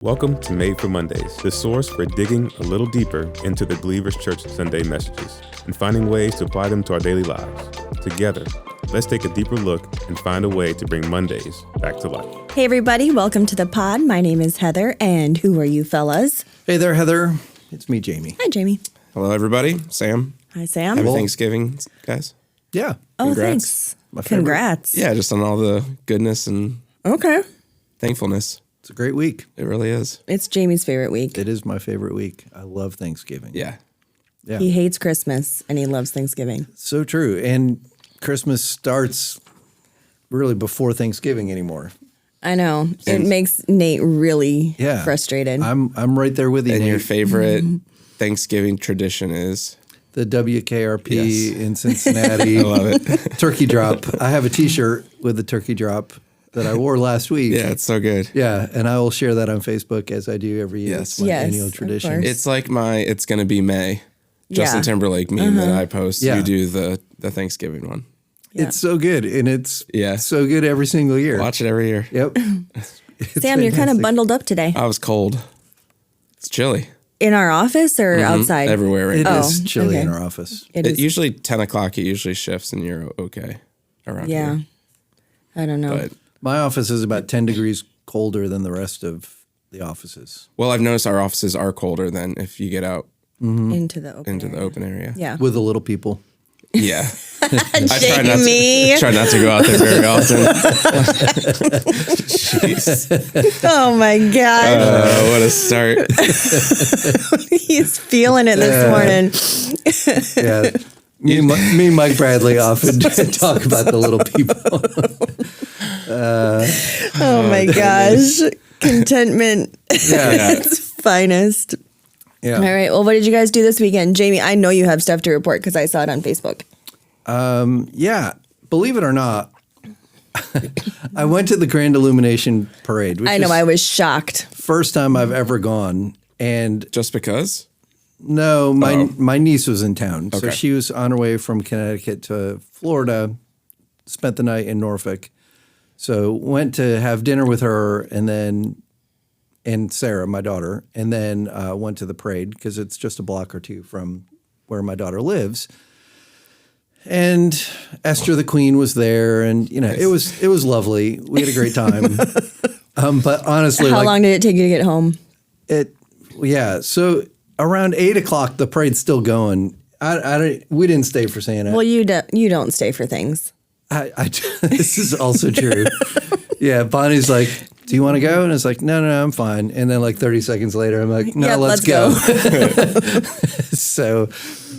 Welcome to Made for Mondays, the source for digging a little deeper into the Believers Church Sunday messages and finding ways to apply them to our daily lives. Together, let's take a deeper look and find a way to bring Mondays back to life. Hey everybody, welcome to the pod. My name is Heather, and who are you fellas? Hey there, Heather. It's me, Jamie. Hi, Jamie. Hello, everybody. Sam. Hi, Sam. Happy Thanksgiving, guys. Yeah. Oh, Congrats. thanks. My favorite. Congrats. Yeah, just on all the goodness and Okay. thankfulness. It's a great week. It really is. It's Jamie's favorite week. It is my favorite week. I love Thanksgiving. Yeah. Yeah. He hates Christmas, and he loves Thanksgiving. So true. And Christmas starts really before Thanksgiving anymore. I know. It makes Nate really Yeah. frustrated. I'm right there with you, And Nate. your favorite Thanksgiving tradition is? The WKRP Yes. in Cincinnati. I love it. Turkey drop. I have a T-shirt with the turkey drop that I wore last week. Yeah, it's so good. Yeah, and I will share that on Facebook as I do every year. Yes. It's my Yes, annual of tradition. course. It's like it's going to be May. Justin Yeah. Timberlake meme that I post. Yeah. You do the Thanksgiving one. Yeah. It's so good, and it's Yeah. so good every single year. Watch it every year. Yep. Sam, you're kind of fantastic. bundled up today. I was cold. It's chilly. In our office or outside? Everywhere right It now. is chilly okay. in our office. It is. Usually 10 o'clock, it usually shifts and you're okay around Yeah. here. I don't know. But, My office is about 10 degrees colder than the rest of the offices. well, I've noticed our offices are colder than if you get out Into the open into the area. open area. Yeah. With the little people. Yeah. Jamie. Try not to go out there very often. Jeez. Oh my gosh. What a start. He's feeling it this morning. Yeah. Me and Mike Bradley often talk about the little people. Oh my gosh. Contentment. Yeah. Its finest. Yeah. All right. Well, what did you guys do this weekend? Jamie, I know you have stuff to report because I saw it on Facebook. Yeah. Believe it or not, I went to the Grand Illumination Parade, which I know. is I was shocked. first time I've ever gone. And Just because? no, my niece was in town. So Okay. she was on her way from Connecticut to Florida, spent the night in Norfolk. So went to have dinner with her and Sarah, my daughter, and then went to the parade because it's just a block or two from where my daughter lives. And Esther the Queen was there, and Nice. it was lovely. We had a great time. But honestly, How long did it take you to get home? So around 8:00, the parade's still going. We didn't stay for Santa. Well, you don't stay for things. This is also true. Yeah, Bonnie's like, "Do you want to go?" And it's like, "No, I'm fine." And then like 30 seconds later, I'm like, "No, Yeah, let's let's go." So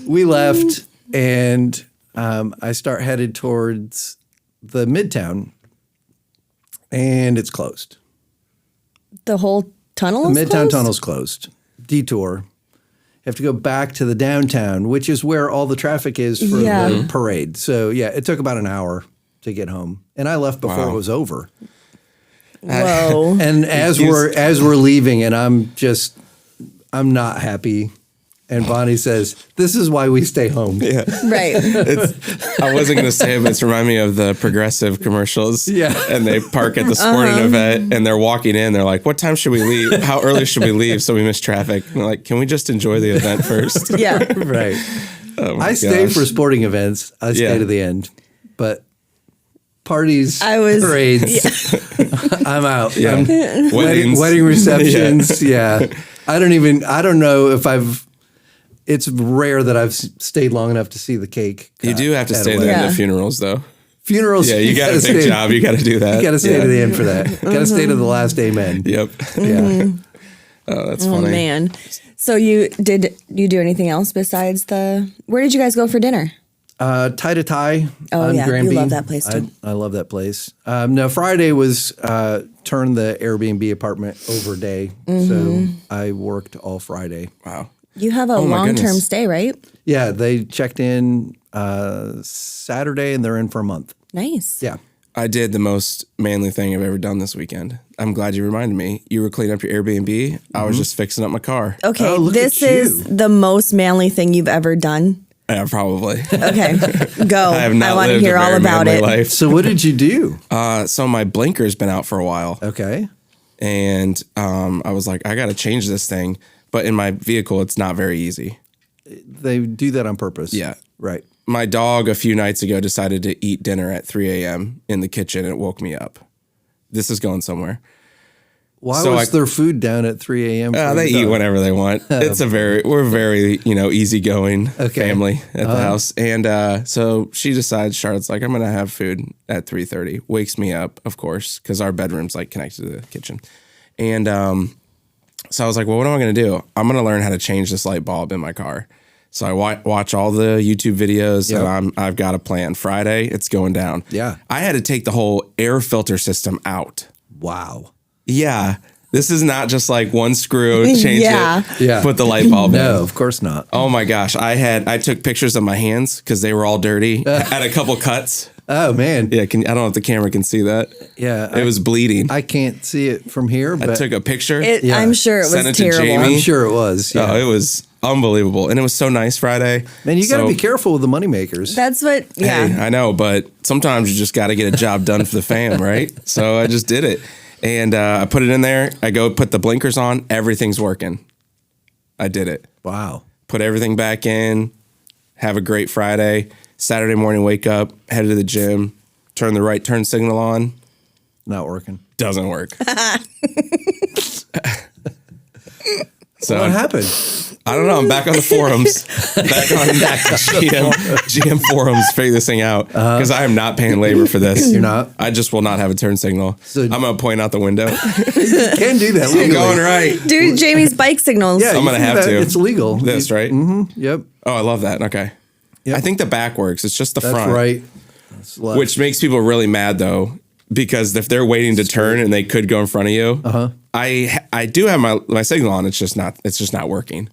we left, and I start headed towards the Midtown, and it's closed. The whole tunnel is The Midtown closed? tunnel's closed. Detour. You have to go back to the downtown, which is where all the traffic is for Yeah. the parade. So yeah, it took about an hour to get home, and I left before Wow. it was over. Whoa. And as we're leaving, and I'm not happy. And Bonnie says, "This is why we stay home." Yeah. Right. I wasn't going to say it, but it's reminding me of the Progressive commercials. Yeah. And they park at the sporting event and they're walking in. They're like, what time should we leave? How early should we leave so we miss traffic? And they're like, can we just enjoy the event first? Yeah. Right. Oh my I stay gosh. for sporting events. I stay Yeah. to the end, but parties, parades, I'm out. Yeah. I'm- Weddings. wedding receptions. Yeah. I don't know if it's rare that I've stayed long enough to see the cake. You do have to at a stay wedding. there in Yeah. the funerals, though. Funerals. Yeah, you got a big stay, job. You got to do that. You got to stay Yeah. to the end for that. Got to stay to the last amen. Yep. Yeah. Oh, that's Oh funny. man. So you do anything else besides where did you guys go for dinner? Tie to Tie. Oh, on yeah. You Granby. love that place, too. I love that place. No, Friday was turn the Airbnb apartment over day. So I worked all Friday. Wow. You have a Oh, my long-term goodness. stay, right? Yeah, they checked in Saturday and they're in for a month. Nice. Yeah. I did the most manly thing I've ever done this weekend. I'm glad you reminded me. You were cleaning up your Airbnb. I was just fixing up my car. Okay, Oh, look this at is you. the most manly thing you've ever done. Yeah, probably. Okay, go. I have not want to lived hear a all very about manly it. life. So what did you do? So my blinker's been out for a while, Okay. And I was like, I got to change this thing. But in my vehicle, it's not very easy. They do that on purpose. Yeah. Right. My dog a few nights ago decided to eat dinner at 3 a.m. in the kitchen, and it woke me up. This is going somewhere. Why was their food down at 3 a.m.? They eat whenever they want. We're very, easygoing family at the house. And so she decides, Charlotte's like, I'm going to have food at 3:30. Wakes me up, of course, because our bedroom's like connected to the kitchen. And so I was like, well, what am I going to do? I'm going to learn how to change this light bulb in my car. So I watch all the YouTube videos, and I've got a plan. Friday, it's going down. Yeah. I had to take the whole air filter system out. Wow. Yeah. This is not just like one screw, change it, put the light bulb in. No, of course not. Oh my gosh. I took pictures of my hands because they were all dirty. Had a couple cuts. Oh, man. Yeah, I don't know if the camera can see that. Yeah. It was bleeding. I can't see it from here, but I took a picture. I'm sure it was Sent it to terrible. Jamie. I'm sure it was. Yeah. Oh, it was unbelievable. And it was so nice Friday. Man, you got to be careful with the moneymakers. That's what, Hey, I know, but sometimes you just got to get a job done for the fam, right? So I just did it. And I put it in there. I go put the blinkers on. Everything's working. I did it. Wow. Put everything back in. Have a great Friday. Saturday morning, wake up, head to the gym, turn the right turn signal on. Not working. Doesn't work. So What happened? I don't know. I'm back on the forums. Back on GM forums, figure this thing out. Because I am not paying labor for this. You're not? I just will not have a turn signal. So- I'm going to point out the window. You can do that legally. Going right. do Jamie's bike signals. Yeah, I'm going to have to. It's legal. This, right? Yep. Oh, I love that. Okay. Yep. I think the back works. It's just the That's front. right. That's left. Which makes people really mad, though. Because if they're waiting to turn and they could go in front of you, I do have my signal on. It's just not working,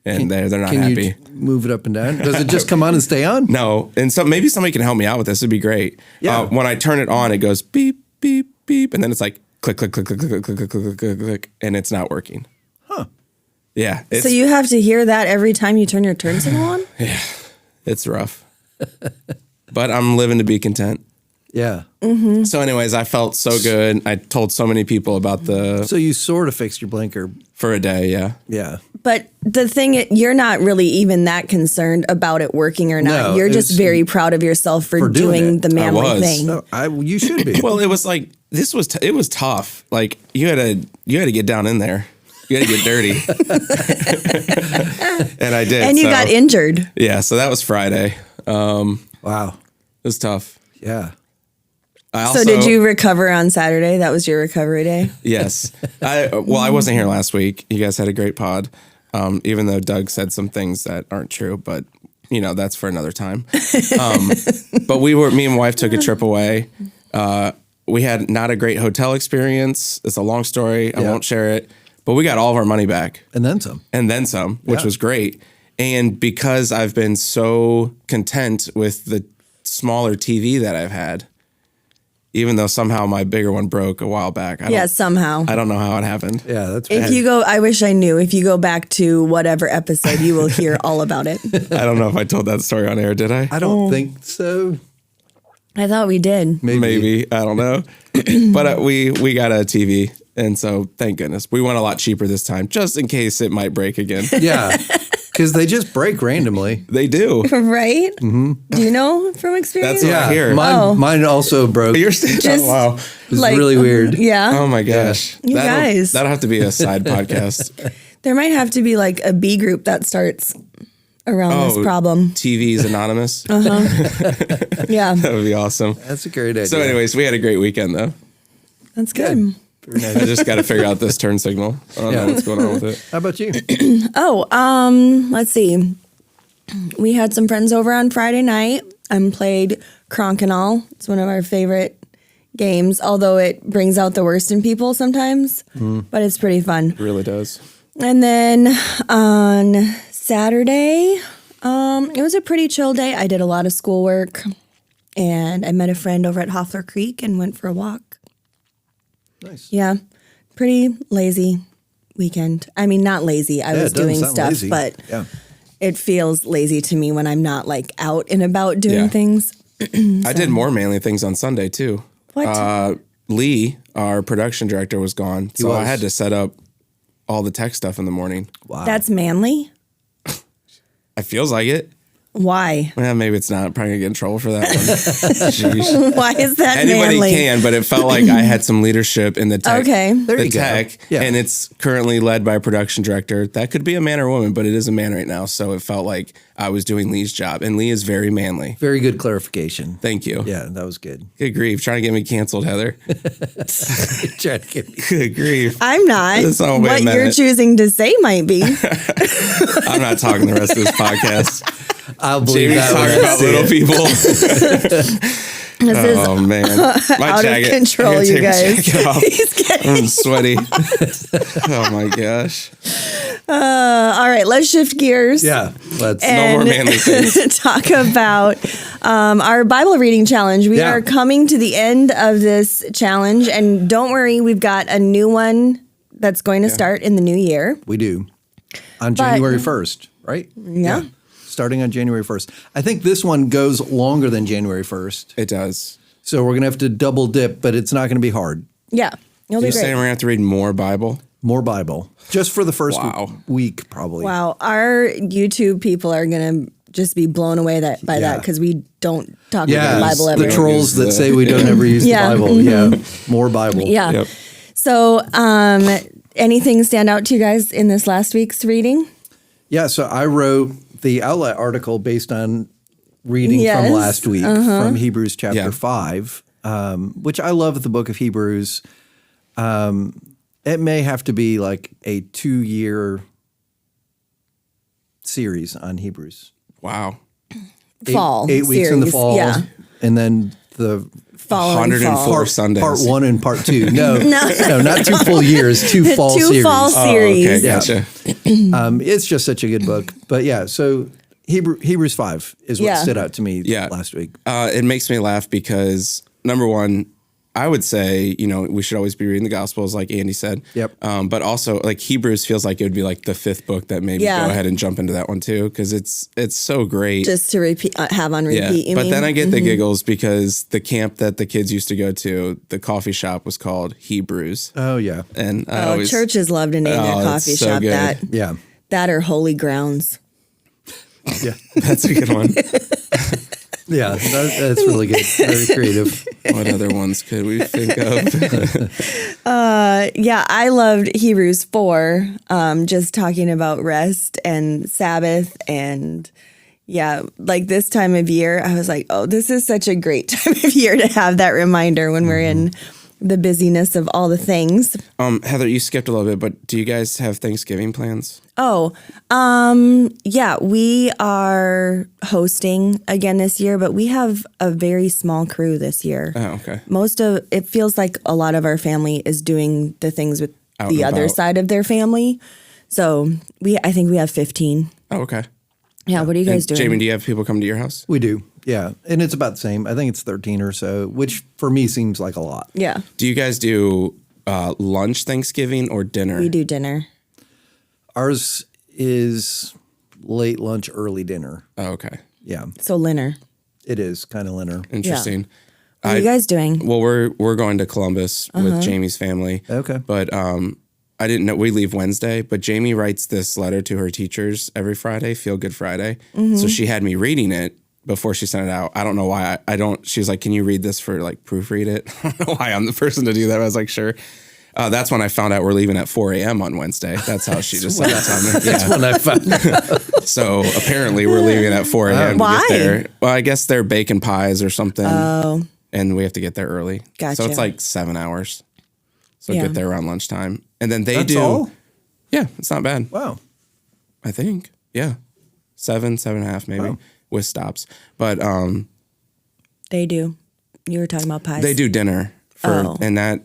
and they're not Can happy. you move it up and down? Does it just come on and stay on? No, and so maybe somebody can help me out with this. It'd be great. Yeah. When I turn it on, it goes beep beep beep, and then it's like click click click click click click click click click click, and it's not working. Huh. Yeah. So you have to hear that every time you turn your turn signal on? It's rough, but I'm living to be content. Yeah. So, anyways, I felt so good. I told so many people about So you sort of fixed your blinker. for a day. Yeah. Yeah. But the thing, you're not really even that concerned about it working or not. No, You're just it's- very proud of yourself for doing doing it. the manly was. thing. No, you should be. Well, it was like it was tough. Like you had to get down in there. You had to get dirty, and I did. And you got injured. Yeah, so that was Friday. Wow. It was tough. Yeah. I also, So did you recover on Saturday? That was your recovery day? Yes. I wasn't here last week. You guys had a great pod, even though Doug said some things that aren't true, but that's for another time. But me and my wife took a trip away. We had not a great hotel experience. It's a long story. I won't share it, but we got all of our money back. And then some. And then some, which Yeah. was great. And because I've been so content with the smaller TV that I've had, even though somehow my bigger one broke a while back. Somehow. I don't know how it happened. Yeah, that's If you go, I wish I knew. If you go back to whatever episode, you will hear all about it. I don't know if I told that story on air, did I? I don't think so. I thought we did. Maybe. I don't know. But we got a TV. And so thank goodness. We went a lot cheaper this time, just in case it might break again. Yeah. Because they just break randomly. They do. Right? Mm-hmm. Do you know from experience? That's what I hear. Mine also broke. You're still, Just- wow. It's really weird. Yeah. Oh my gosh. You guys. That'll have to be a side podcast. There might have to be like a B group that starts around this problem. TV's Anonymous. Yeah. That would be awesome. That's a great idea. So anyways, we had a great weekend though. That's good. Very nice. I just got to figure out this turn signal. I don't know what's going on with it. How about you? Let's see. We had some friends over on Friday night and played Cronkinol. It's one of our favorite games, although it brings out the worst in people sometimes, but it's pretty fun. It really does. And then on Saturday, it was a pretty chill day. I did a lot of schoolwork and I met a friend over at Hoffler Creek and went for a walk. Nice. Yeah, pretty lazy weekend. I mean, not lazy. I was it doesn't doing sound stuff, lazy. but Yeah. it feels lazy to me when I'm not like out and about doing Yeah. things. I did more manly things on Sunday too. What? Lee, our production director, was gone. So I was. had to set up all the tech stuff in the morning. Wow. That's manly? It feels like it. Why? Well, maybe it's not. I'm probably going to get in trouble for that one. Jeez. Why is that Anybody manly? can, but it felt like I had some leadership in the tech. Okay. There the you go. tech, Yeah. and it's currently led by a production director. That could be a man or woman, but it is a man right now. So it felt like I was doing Lee's job, and Lee is very manly. Very good clarification. Thank you. Yeah, that was good. Good grief, trying to get me canceled, Heather. Trying to get me- Good grief. I'm not. That's not the way I What meant you're it. choosing to say might be. I'm not talking the rest of this podcast. I'll believe Jamie's that when talking I about see little it. This people. is Oh man, my out jacket. of control, I gotta you take my guys. jacket off. He's getting. I'm sweaty. Oh my gosh. All right, let's shift gears. Yeah, let's. No more manly things. Talk about our Bible reading challenge. We Yeah. are coming to the end of this challenge, and don't worry, we've got a new one that's going to start in the new year. We do. On January 1st, right? Yeah. Starting on January 1st. I think this one goes longer than January 1st. It does. So we're going to have to double dip, but it's not going to be hard. Yeah, it'll be You're saying great. we're gonna have to read more Bible? More Bible. Just for the first Wow. week, probably. Wow, our YouTube people are going to just be blown away by that because we don't talk Yeah, about the Bible the ever. trolls that say we don't ever use Yeah, the Bible. Yeah, more Bible. Yeah. Yep. So, anything stand out to you guys in this last week's reading? Yeah, so I wrote the outlet article based on reading Yes, from last week from Hebrews chapter Yeah. 5, which I love the book of Hebrews. It may have to be like a 2-year series on Hebrews. Wow. Fall 8 weeks in the series, fall, yeah. and then the Fall and 104 fall. Sundays. part 1 and part 2. No, not 2 full years, 2 fall Two series. fall Oh, series. okay, Yeah. gotcha. It's just such a good book. But yeah, so Hebrews 5 is what Yeah. stood out to me Yeah. last week. It makes me laugh because number one, I would say, we should always be reading the Gospels, like Andy said. Yep. But also, like Hebrews feels like it would be like the 5th book that maybe Yeah. go ahead and jump into that one too, because it's so great. Just to repeat, have on yeah. repeat. You But mean? then I get the giggles because the camp that the kids used to go to, the coffee shop was called Hebrews, Oh, yeah. and I always churches love to name their Oh, it's coffee so shop good. Yeah. that are holy grounds. Yeah. That's a good one. Yeah. That's really good. Very creative. What other ones could we think of? Yeah, I loved Hebrews 4, just talking about rest and Sabbath. And yeah, like this time of year, I was like, oh, this is such a great time of year to have that reminder when we're in the busyness of all the things. Heather, you skipped a little bit, but do you guys have Thanksgiving plans? Oh, yeah, we are hosting again this year, but we have a very small crew this year. Oh, okay. It feels like a lot of our family is doing the things with Out the and other about. side of their family. So I think we have 15. Oh, okay. Yeah. What are you guys doing? Jamie, do you have people come to your house? We do. Yeah. And it's about the same. I think it's 13 or so, which for me seems like a lot. Yeah. Do you guys do lunch Thanksgiving or dinner? We do dinner. Ours is late lunch, early dinner. Oh, okay. Yeah. So Linner. It is kind of Leonard. Interesting. What are you guys doing? Well, we're going to Columbus with Jamie's family. Okay. But I didn't know we leave Wednesday, but Jamie writes this letter to her teachers every Friday, Feel Good Friday. So she had me reading it before she sent it out. I don't know why I don't. She was like, "Can you read this for like proofread it?" I don't know why I'm the person to do that. I was like, "Sure." That's when I found out we're leaving at 4 a.m. on Wednesday. That's how she just said that to me. That's when I found out. So apparently we're leaving at 4 a.m. to Why? get there. Well, I guess they're baking pies or something. Oh, And we have to get there early. So Gotcha. it's like 7 hours. So Yeah. get there around lunchtime. And then they That's do. all? Yeah, it's not bad. Wow. I think. Yeah. 7.5 maybe Wow. with stops. But they do. You were talking about pies. they do dinner for, Oh. and that,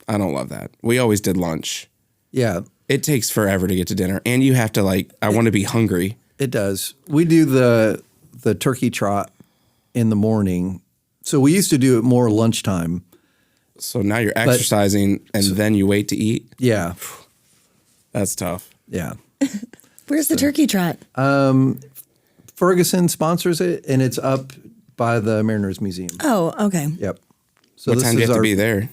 I don't love that. We always did lunch. Yeah, It takes forever to get to dinner. And you have to I want to be hungry. it does. We do the turkey trot in the morning. So we used to do it more lunchtime. So now you're exercising and then you wait to eat. Yeah. That's tough. Yeah. Where's the turkey trot? Ferguson sponsors it, and it's up by the Mariners Museum. Oh, okay. Yep. So what time do you have to be there?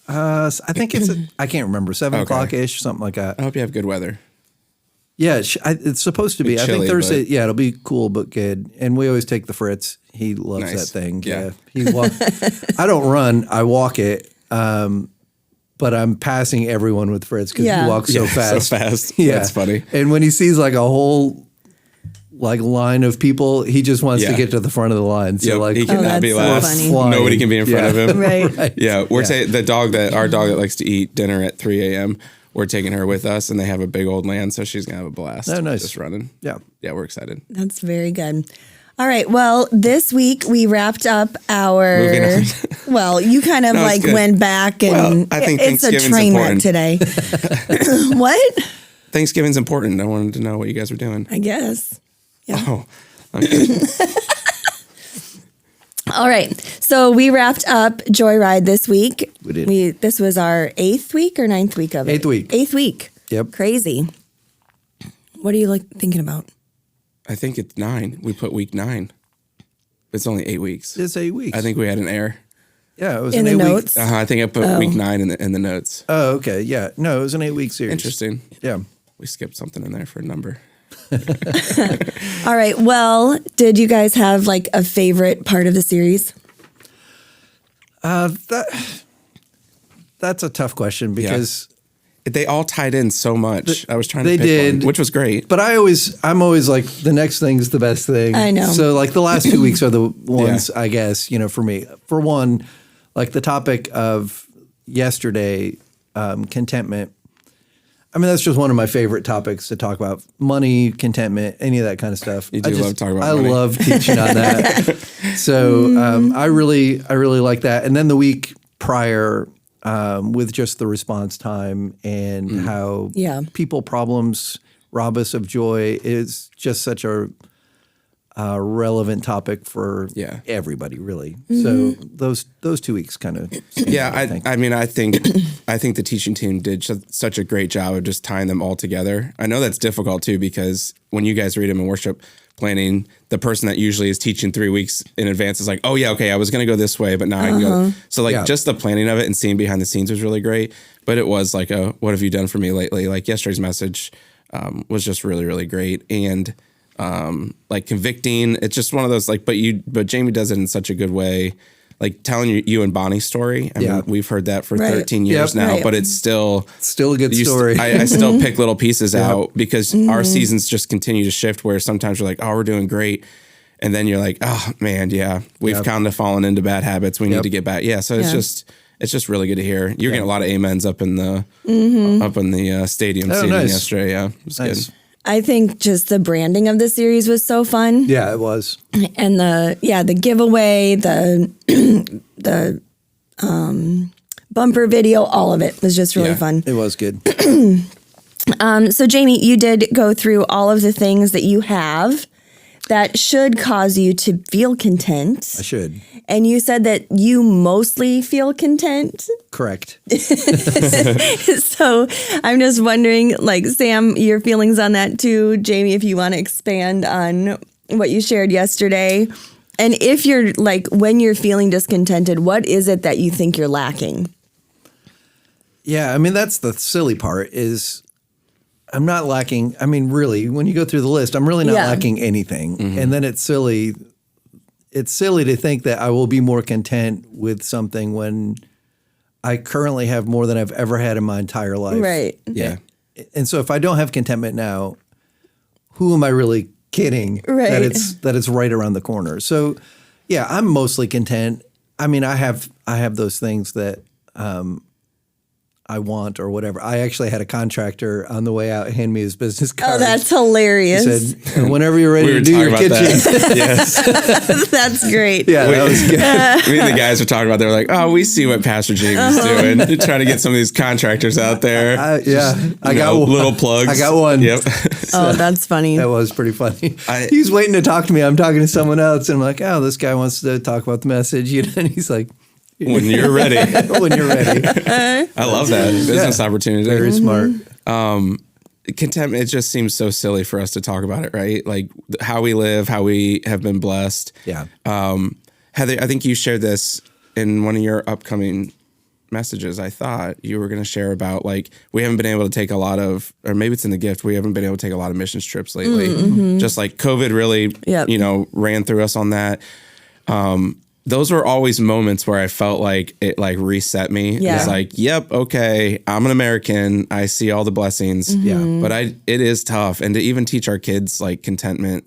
I think I can't remember, 7 o'clock-ish, something like that. I hope you have good weather. Yeah, it's supposed to be. I think chilly, Thursday, yeah, it'll be cool but good. And we always take the Fritz. He loves Nice. that thing. Yeah. I don't run, I walk it. But I'm passing everyone with Fritz because he walks so fast. So fast. Yeah. That's funny. And when he sees like a whole line of people, he just wants to get to the front of the line. So like he cannot be last. Nobody can be in front of him. Right. Yeah. We're our dog that likes to eat dinner at 3 a.m. We're taking her with us, and they have a big old land, so she's gonna have a blast. Oh, nice. Just running. Yeah. Yeah, we're excited. That's very good. All right. Well, this week we wrapped up our. Moving on. Well, you kind of good. went back and I think it's a Thanksgiving's train wreck important. today. What? Thanksgiving's important. I wanted to know what you guys were doing. I guess. Yeah. Oh, okay. All right. So we wrapped up Joyride this week. We did. This was our 8th week or 9th week of it? 8th week. 8th week. Yep. Crazy. What are you thinking about? I think it's 9. We put week 9. It's only 8 weeks. It's 8 weeks. I think we had an error. Yeah, it was In an the 8 notes? week. I think I put week 9 in the notes. Oh, okay. Yeah. No, it was an 8 week series. Interesting. Yeah. We skipped something in there for a number. All right. Well, did you guys have like a favorite part of the series? That's a tough question because They all tied in so much. I was trying to they pick did. one, which was great. but I'm always like the next thing's the best thing. I know. So like the last 2 weeks are the ones I guess, for me. For one, like the topic of yesterday, contentment. I mean, that's just one of my favorite topics to talk about. Money, contentment, any of that kind of stuff. You do love talking about money. I love teaching on that. So I really like that. And then the week prior, with just the response time and how people problems rob us of joy is just such a relevant topic for everybody, really. So those 2 weeks kind of I think the teaching team did such a great job of just tying them all together. I know that's difficult too because when you guys read them in worship planning, the person that usually is teaching 3 weeks in advance is like, oh yeah, okay, I was going to go this way, but now I can go. So just the planning of it and seeing behind the scenes was really great. But it was like, what have you done for me lately? Like yesterday's message was just really, really great. And like convicting. It's just one of those but Jamie does it in such a good way. Like telling you and Bonnie's story. I mean, we've heard that for 13 years now, but it's still a good story. I still pick little pieces out because our seasons just continue to shift where sometimes we're like, oh, we're doing great. And then you're like, oh man, we've kind of fallen into bad habits. We need to get back. Yeah. So it's just really good to hear. You're getting a lot of amens up in the stadium seating yesterday. Yeah. It was good. I think just the branding of the series was so fun. Yeah, it was. And the giveaway, the bumper video, all of it was just really fun. It was good. So Jamie, you did go through all of the things that you have that should cause you to feel content. I should. And you said that you mostly feel content. Correct. So I'm just wondering, like, Sam, your feelings on that too. Jamie, if you want to expand on what you shared yesterday. And if you're like, when you're feeling discontented, what is it that you think you're lacking? Yeah, I mean, that's the silly part is I'm not lacking. I mean, really, when you go through the list, I'm really not lacking anything. Mm-hmm. And then it's silly. It's silly to think that I will be more content with something when I currently have more than I've ever had in my entire life. Right. Yeah. And so if I don't have contentment now, who am I really kidding that it's right around the corner? So yeah, I'm mostly content. I mean, I have those things that I want or whatever. I actually had a contractor on the way out hand me his business card. Oh, that's hilarious. He said, whenever you're ready to do your kitchen. Yes. That's great. Yeah, that was good. Me and the guys were talking about, they were like, oh, we see what Pastor Jamie's doing. They're trying to get some of these contractors out there. I got one. Little plugs. I got one. Yep. Oh, that's funny. That was pretty funny. He's waiting to talk to me. I'm talking to someone else. And I'm like, oh, this guy wants to talk about the message. And he's like, when you're ready. When you're ready. I love that. Business opportunity. Very smart. Contentment, it just seems so silly for us to talk about it, right? Like how we live, how we have been blessed. Yeah. Heather, I think you shared this in one of your upcoming messages, I thought you were going to share about like, we haven't been able to take a lot of, or maybe it's in the gift, we haven't been able to take a lot of missions trips lately. Just like COVID really, you know, ran through us on that. Those were always moments where I felt like it like reset me. Yeah. It's like, yep, okay, I'm an American. I see all the blessings. But it is tough. And to even teach our kids like contentment.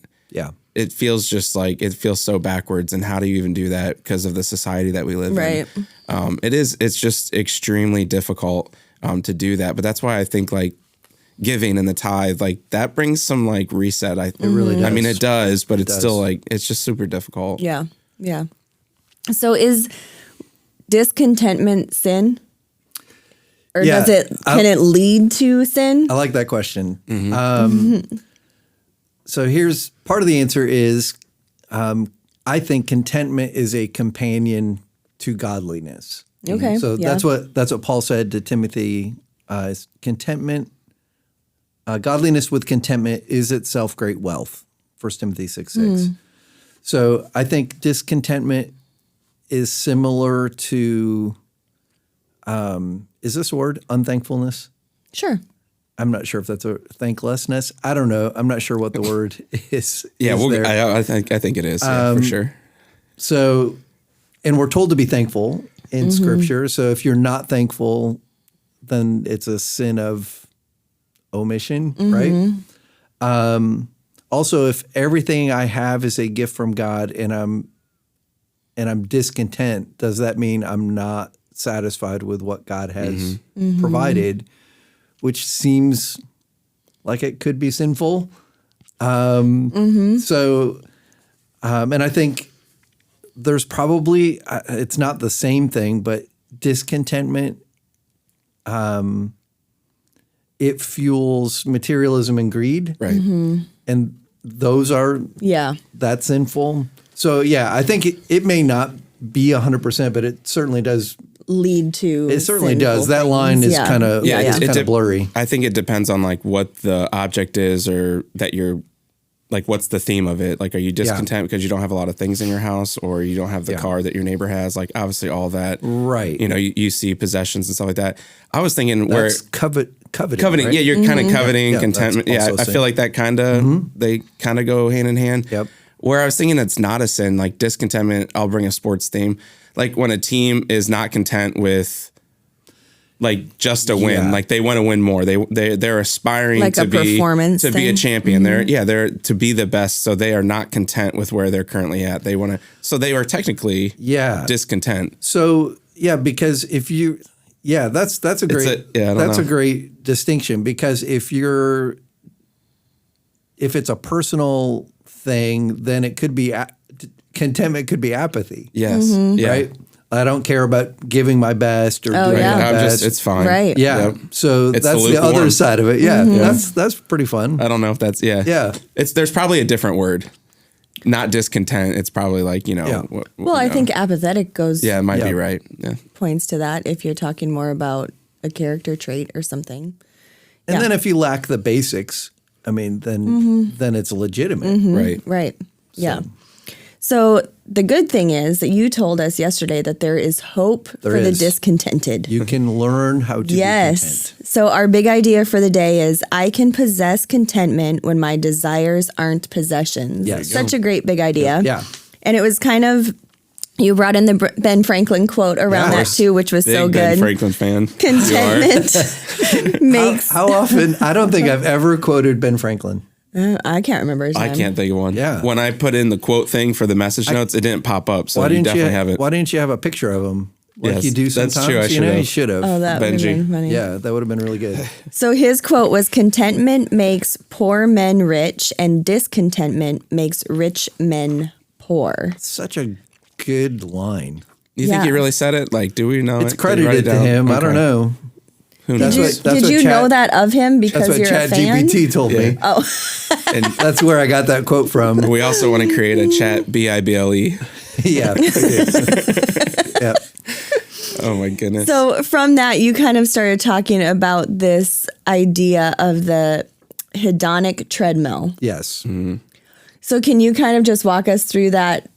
It feels just like, it feels so backwards. And how do you even do that because of the society that we live in? It's just extremely difficult to do that. But that's why I think like giving and the tithe, like that brings some like reset. It really does. I mean, it does, but it's still like, it's just super difficult. Yeah. So is discontentment sin? Or can it lead to sin? I like that question. So here's part of the answer is I think contentment is a companion to godliness. Okay. So that's what Paul said to Timothy. Is contentment, godliness with contentment is itself great wealth. 1 Timothy 6:6. So I think discontentment is similar to, is this a word, unthankfulness? Sure. I'm not sure if that's a thanklessness. I don't know. I'm not sure what the word is. Yeah, I think it is for sure. So, and we're told to be thankful in Scripture. So if you're not thankful, then it's a sin of omission, right? Also, if everything I have is a gift from God and I'm discontent, does that mean I'm not satisfied with what God has provided? Which seems like it could be sinful. So, and I think there's probably, it's not the same thing, but discontentment, it fuels materialism and greed. Right. And those are, that's sinful. So yeah, I think it may not be 100%, but it certainly does lead to. It certainly does. That line is kind of kind of blurry. I think it depends on like what the object is, or that you're like, what's the theme of it? Like, are you discontent because you don't have a lot of things in your house, or you don't have the car that your neighbor has? Like, obviously, all that. Right. You know, you see possessions and stuff like that. I was thinking that's coveting. Right? Yeah, you're kind of coveting contentment. Yeah, I feel like that kind of they kind of go hand in hand. Yep. Where I was thinking it's not a sin, like discontentment. I'll bring a sports theme. Like when a team is not content with like just a win, like they want to win more. They're aspiring like to be a champion. They're to be the best. So they are not content with where they're currently at. They want to. So they are technically discontent. So because if you that's a great a great distinction, because if it's a personal thing, then it could be contentment could be apathy. Yes. Right. I don't care about giving my best or doing my best. It's fine. Right. Yeah. Yep. So that's the other side of it. Yeah. That's pretty fun. I don't know if that's there's probably a different word. Not discontent. It's probably like, I think apathetic goes. Yeah, it might be right. Yeah. Points to that if you're talking more about a character trait or something. And then if you lack the basics, I mean, then it's legitimate. Right. Yeah. So the good thing is that you told us yesterday that there is hope for the discontented. You can learn how to be content. So our big idea for the day is I can possess contentment when my desires aren't possessions. Yes. Such a great big idea. Yeah. And it was kind of, you brought in the Ben Franklin quote around that too, which was so good. Ben Franklin fan. Contentment makes. How often? I don't think I've ever quoted Ben Franklin. I can't remember his name. I can't think of one. Yeah. When I put in the quote thing for the message notes, it didn't pop up. So you definitely have it. Why didn't you have a picture of him? Like you do sometimes? That's true. You should have. Oh, that would have been funny. Yeah, that would have been really good. So his quote was, contentment makes poor men rich and discontentment makes rich men poor. Such a good line. You think he really said it? Like, do we know it's credited to him. Okay. I don't know. Who knows? Did you know that of him because you're a fan? That's what ChatGPT told me. Oh. And that's where I got that quote from. We also want to create a chat BIBLE. Yeah. Yeah. Oh my goodness. So from that, you kind of started talking about this idea of the hedonic treadmill. Yes. So can you kind of just walk us through that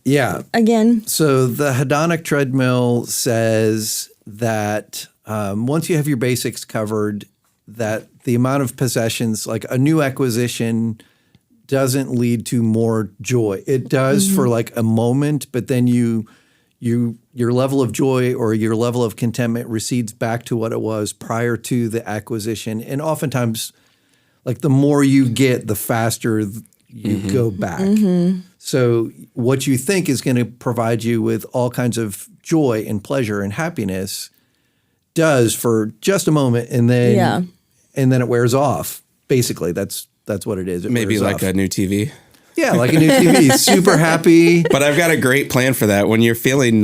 again? So the Hedonic Treadmill says that once you have your basics covered, that the amount of possessions, like a new acquisition, doesn't lead to more joy. It does for like a moment, but then your level of joy or your level of contentment recedes back to what it was prior to the acquisition. And oftentimes, like the more you get, the faster you go back. So what you think is going to provide you with all kinds of joy and pleasure and happiness does for just a moment, and then it wears off. Basically, that's what it is. It Maybe wears like off. a new TV. Yeah, like a new TV. Super happy. But I've got a great plan for that. When you're feeling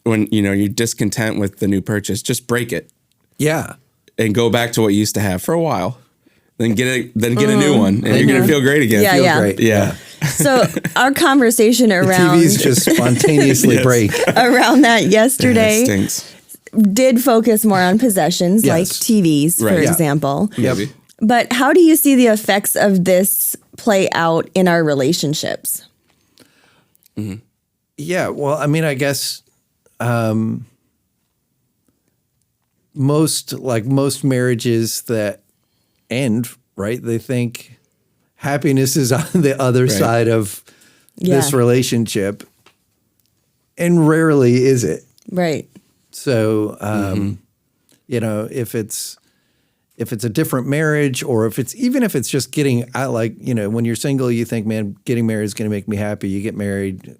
when you're discontent with the new purchase, just break it. Yeah. And go back to what you used to have for a while. Then get a new one, and you're gonna feel great again. Yeah, Great. Yeah. So our conversation around TVs just spontaneously break. around that yesterday Stinks. did focus more on possessions, like TVs, for example. Yep. But how do you see the effects of this play out in our relationships? Yeah, well, I mean, I guess most marriages that end, right? They think happiness is on the other side of this relationship, and rarely is it. Right. So, if it's a different marriage, or if it's just getting out, like, when you're single, you think, man, getting married is going to make me happy. You get married,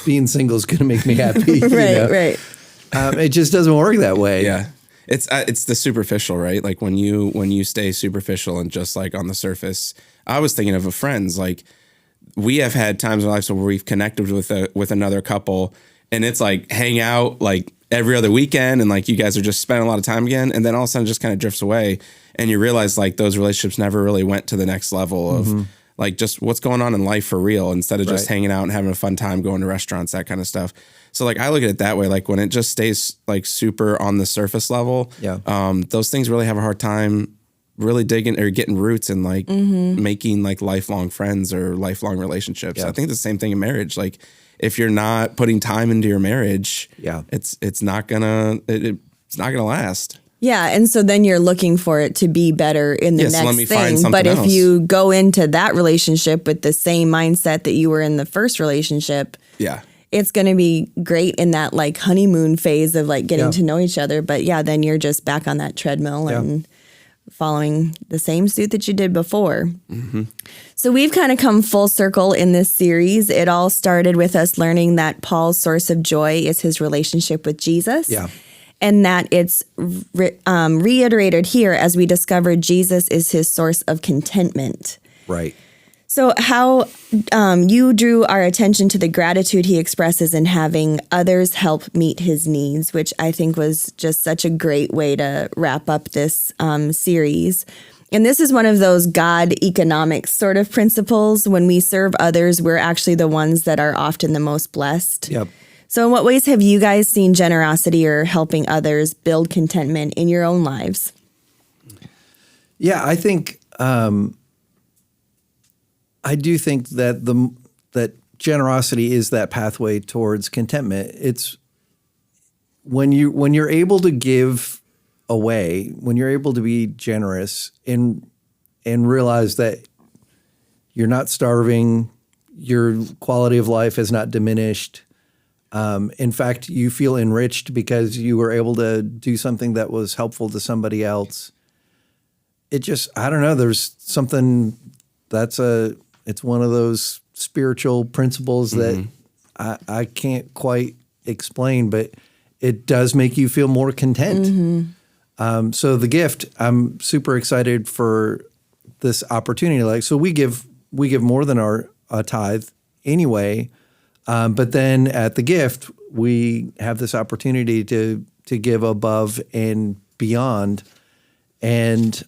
being single is going to make me happy. Right. It just doesn't work that way. Yeah. It's the superficial, right? Like when you stay superficial and just like on the surface. I was thinking of friends. Like we have had times in our lives where we've connected with another couple, and it's like hang out like every other weekend, and like you guys are just spending a lot of time again, and then all of a sudden it just kind of drifts away, and you realize like those relationships never really went to the next level of like just what's going on in life for real, instead of just hanging out and having a fun time, going to restaurants, that kind of stuff. So like I look at it that way, like when it just stays like super on the surface level, those things really have a hard time really digging or getting roots and like making like lifelong friends or lifelong relationships. I think the same thing in marriage. Like if you're not putting time into your marriage, it's not gonna last. Yeah, and so then you're looking for it to be better in the next thing. But if else. you go into that relationship with the same mindset that you were in the first relationship, it's going to be great in that like honeymoon phase of like getting to know each other. But then you're just back on that treadmill and following the same suit that you did before. So we've kind of come full circle in this series. It all started with us learning that Paul's source of joy is his relationship with Jesus. Yeah. And that it's reiterated here as we discover Jesus is his source of contentment. Right. So how you drew our attention to the gratitude he expresses in having others help meet his needs, which I think was just such a great way to wrap up this series. And this is one of those God economics sort of principles. When we serve others, we're actually the ones that are often the most blessed. Yep. So in what ways have you guys seen generosity or helping others build contentment in your own lives? Yeah, I think I do think that that generosity is that pathway towards contentment. It's when you're able to give away, when you're able to be generous and realize that you're not starving, your quality of life has not diminished. In fact, you feel enriched because you were able to do something that was helpful to somebody else. It just, I don't know, there's something it's one of those spiritual principles that I can't quite explain, but it does make you feel more content. So the gift, I'm super excited for this opportunity. Like, so we give more than our tithe anyway. But then at the gift, we have this opportunity to give above and beyond. And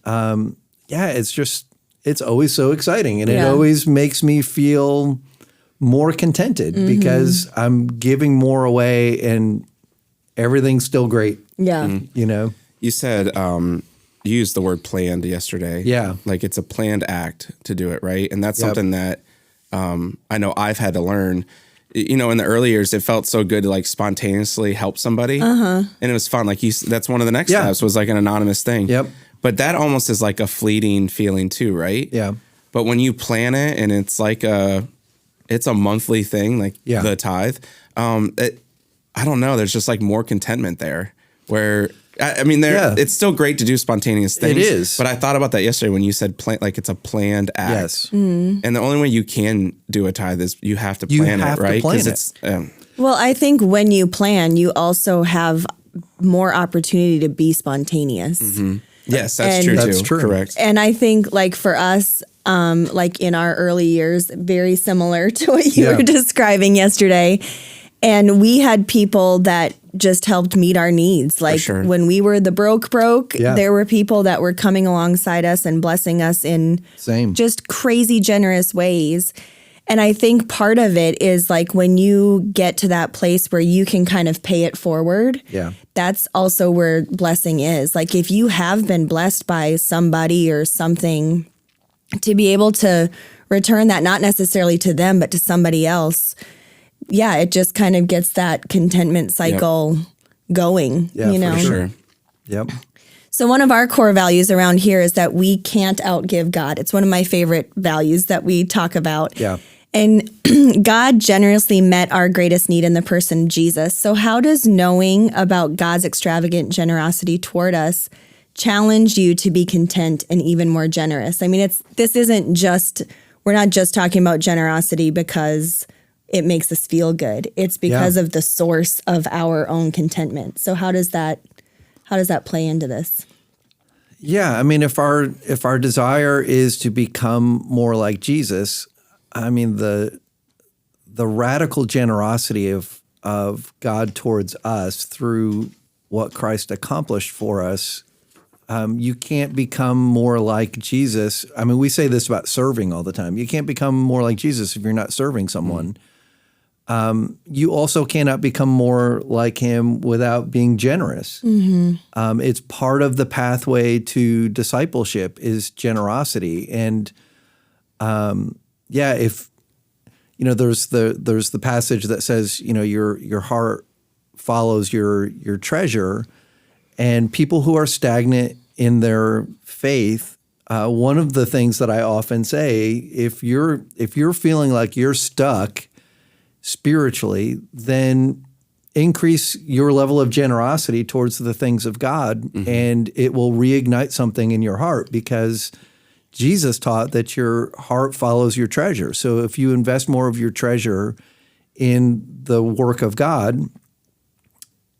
it's always so exciting. And it always makes me feel more contented because I'm giving more away and everything's still great. Yeah. You know? You said, you used the word planned yesterday. Yeah. Like it's a planned act to do it, right? And that's something that I know I've had to learn. you know, in the early years, it felt so good to like spontaneously help somebody. And it was fun. Like that's one of the next steps was like an anonymous thing. Yep. But that almost is like a fleeting feeling too, right? Yeah. But when you plan it and it's like it's a monthly thing, like the tithe, I don't know. There's just like more contentment there where, I mean, it's still great to do spontaneous things. It is. But I thought about that yesterday when you said like it's a planned act. Yes. And the only way you can do a tithe is you have to plan it, right? Because it's well, I think when you plan, you also have more opportunity to be spontaneous. Yes, that's true too. That's true. Correct. And I think like for us, like in our early years, very similar to what you were describing yesterday. And we had people that just helped meet our needs. Like when we were the broke, there were people that were coming alongside us and blessing us in just crazy generous ways. And I think part of it is like when you get to that place where you can kind of pay it forward, that's also where blessing is. Like if you have been blessed by somebody or something, to be able to return that, not necessarily to them, but to somebody else, it just kind of gets that contentment cycle going, you know? For sure. Yep. So one of our core values around here is that we can't outgive God. It's one of my favorite values that we talk about. Yeah. And God generously met our greatest need in the person Jesus. So how does knowing about God's extravagant generosity toward us challenge you to be content and even more generous? I mean, we're not just talking about generosity because it makes us feel good. It's because of the source of our own contentment. So how does that play into this? Yeah, I mean, if our desire is to become more like Jesus, I mean, the radical generosity of God towards us through what Christ accomplished for us, you can't become more like Jesus. I mean, we say this about serving all the time. You can't become more like Jesus if you're not serving someone. You also cannot become more like him without being generous. It's part of the pathway to discipleship is generosity. And if you know, there's the passage that says, you know, your heart follows your treasure, and people who are stagnant in their faith. One of the things that I often say, if you're feeling like you're stuck spiritually, then increase your level of generosity towards the things of God, and it will reignite something in your heart, because Jesus taught that your heart follows your treasure. So if you invest more of your treasure in the work of God,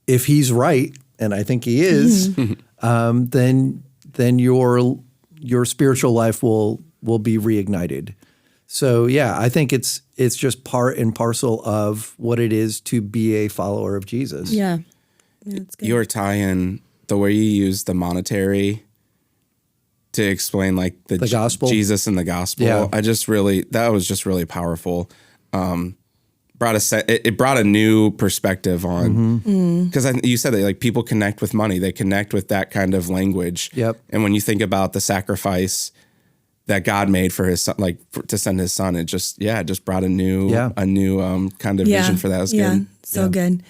if he's right, and I think he is, then your spiritual life will be reignited. So I think it's just part and parcel of what it is to be a follower of Jesus. Yeah, that's good. Your tie-in, the way you use the monetary to explain like the gospel, Jesus and the gospel, that was just really powerful. It brought a new perspective on, because you said that like people connect with money, they connect with that kind of language. Yep. And when you think about the sacrifice that God made for his son, to send his son, it just brought a new kind of vision for that. It was good. So good.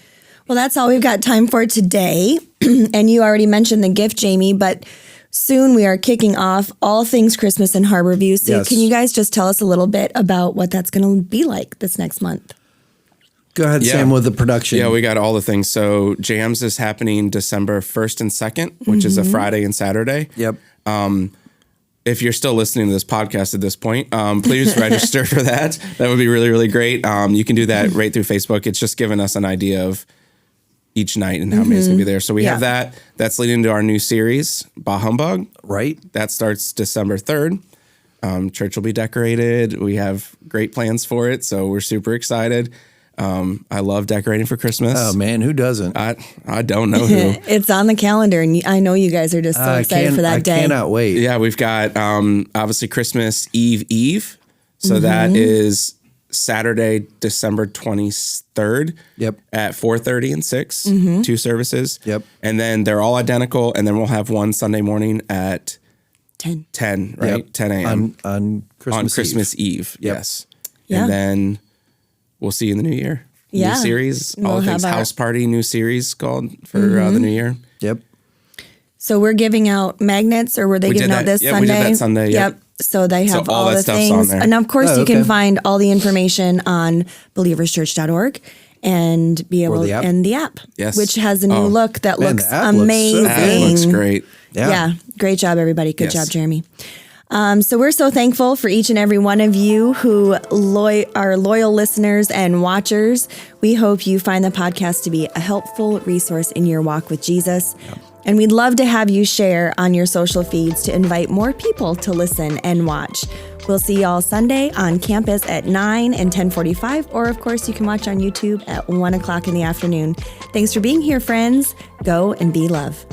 Well, that's all we've got time for today. And you already mentioned the gift, Jamie, but soon we are kicking off all things Christmas in Harborview. So can you guys just tell us a little bit about what that's going to be like this next month? Go ahead, Sam, with the production. Yeah, we got all the things. So Jams is happening December 1st and 2nd, which is a Friday and Saturday. Yep. If you're still listening to this podcast at this point, please register for that. That would be really, really great. You can do that right through Facebook. It's just giving us an idea of each night and how many's going to be there. So we have that. That's leading to our new series, Bah Humbug. Right. That starts December 3rd. Church will be decorated. We have great plans for it. So we're super excited. I love decorating for Christmas. Oh man, who doesn't? I don't know who. It's on the calendar, and I know you guys are just so excited for that day. I cannot wait. Yeah, we've got obviously Christmas Eve. So that is Saturday, December 23rd. Yep. At 4:30 and 6, 2 services. Yep. And then they're all identical, and then we'll have one Sunday morning at 10, right? Yep. 10 a.m. on Christmas Eve. Yep. Yes. Yeah. And then we'll see you in the new year. Yeah. New series, We'll all things have our- house party, new series called for the new year. Yep. So we're giving out magnets, or were they We giving did out that. this Yeah, Sunday? we did that Sunday, yep. So they have all all that the stuff's on things. there. And of course, Oh, you can okay. find all the information on believerschurch.org and be able the app. and the app, Yes. which has a new look that Man, looks the app looks so amazing. good. That looks great. Yeah. Great job, everybody. Good Yes. job, Jeremy. So we're so thankful for each and every one of you who are loyal listeners and watchers. We hope you find the podcast to be a helpful resource in your walk with Jesus. And we'd love to have you share on your social feeds to invite more people to listen and watch. We'll see y'all Sunday on campus at 9 and 10:45, or of course you can watch on YouTube at 1 o'clock in the afternoon. Thanks for being here, friends. Go and be love.